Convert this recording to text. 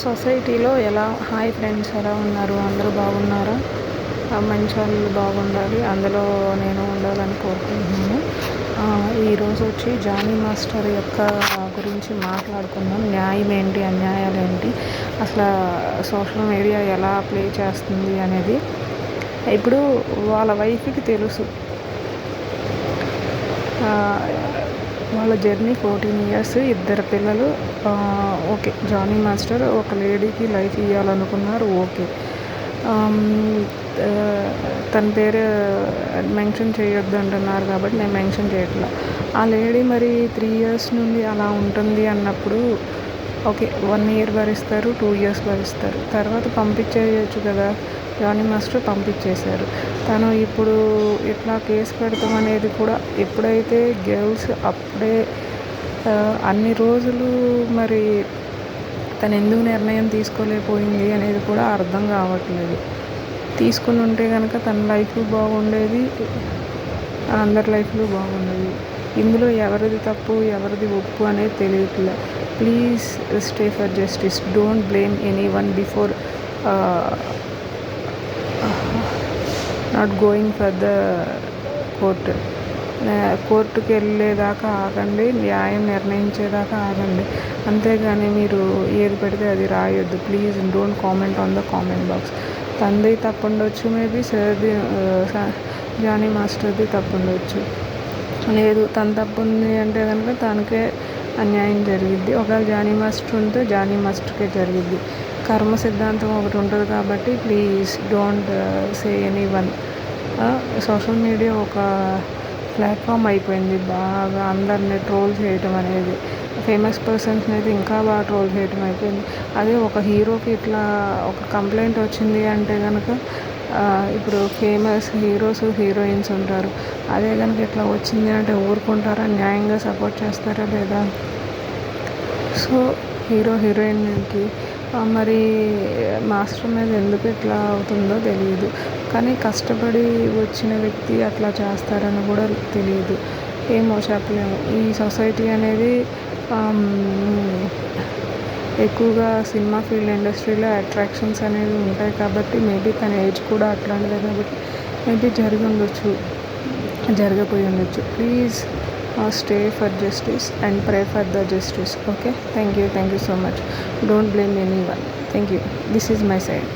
సొసైటీలో ఎలా hi friends ఎలా ఉన్నారు? అందరూ బాగున్నారా? మంచి వాళ్ళు బాగుండాలి, అందులో నేను ఉండాలని కోరుకుంటున్నాను. ఈరోజు వచ్చి జానీ మాస్టర్ యొక్క గురించి మాట్లాడుకుందాం. న్యాయం ఏంటి, అన్యాయాలు ఏంటి, అసలు సోషల్ మీడియా ఎలా ప్లే చేస్తుంది అనేది. ఇప్పుడు వాళ్ళ వైఫ్కి తెలుసు వాళ్ళ జర్నీ 14 years, 2 పిల్లలు. ఓకే, జానీ మాస్టర్ ఒక లేడీకి లైఫ్ ఇవ్వాలనుకున్నారు. ఓకే, తన పేరు మెన్షన్ చేయొద్దు అంటున్నారు కాబట్టి నేను మెన్షన్ చేయట్లా. ఆ లేడీ మరి 3 years నుండి అలా ఉంటుంది అన్నప్పుడు ఓకే, 1 year భరిస్తారు, 2 years భరిస్తారు, తర్వాత పంపించేయచ్చు కదా. జానీ మాస్టర్ పంపించేశారు. తను ఇప్పుడు ఇట్లా కేసు పెడతామనేది కూడా ఎప్పుడైతే గర్ల్స్ అప్పుడే అన్ని రోజులు మరి తను ఎందుకు నిర్ణయం తీసుకోలేకపోయింది అనేది కూడా అర్థం కావట్లేదు. తీసుకుని ఉంటే కనుక తన లైఫ్ బాగుండేది, అందరి లైఫ్లు బాగుండేది. ఇందులో ఎవరిది తప్పు ఎవరిది ఒప్పు అనేది తెలియట్లే. Please stay for justice. Don't blame anyone before not going for the court. కోర్టుకి వెళ్ళేదాకా ఆగండి, న్యాయం నిర్ణయించేదాకా ఆగండి, అంతేగాని మీరు ఏది పెడితే అది రాయొద్దు. Please don't comment on the comment box. తనది తప్పు ఉండొచ్చు, మేబీ సార్ది జానీ మాస్టర్ది తప్పు ఉండొచ్చు. లేదు, తన తప్పు ఉంది అంటే కనుక తనకే అన్యాయం జరిగిద్ది. ఒకవేళ జానీ మాస్టర్ ఉంటే జానీ మాస్టర్కే జరిగిద్ది. కర్మ సిద్ధాంతం ఒకటి ఉంటుంది కాబట్టి please don't say any one. Social media ఒక ప్లాట్ఫామ్ అయిపోయింది, బాగా అందరిని ట్రోల్ చేయటం అనేది. ఫేమస్ పర్సన్స్ని అయితే ఇంకా బాగా ట్రోల్ చేయటం అయిపోయింది. అదే ఒక హీరోకి ఇట్లా ఒక కంప్లైంట్ వచ్చింది అంటే కనుక ఇప్పుడు ఫేమస్ హీరోస్ హీరోయిన్స్ ఉంటారు. అదే కనుక ఇట్లా వచ్చింది అంటే ఊరుకుంటారా? న్యాయంగా సపోర్ట్ చేస్తారా లేదా? సో హీరో హీరోయిన్కి మరి మాస్టర్ మీద ఎందుకు ఇట్లా అవుతుందో తెలియదు. కానీ కష్టపడి వచ్చిన వ్యక్తి అట్లా చేస్తారని కూడా తెలియదు. ఏమో చెప్పలేము. ఈ సొసైటీ అనేది ఎక్కువగా సినిమా ఫీల్డ్ ఇండస్ట్రీలో అట్రాక్షన్స్ అనేవి ఉంటాయి కాబట్టి మేబీ తన ఏజ్ కూడా అట్లాంటిదే కాబట్టి మేబీ జరిగి ఉండొచ్చు, జరగపోయి ఉండొచ్చు. Please stay for justice and pray for the justice. Okay, thank you so much. Don't blame any one. Thank you. This is my side.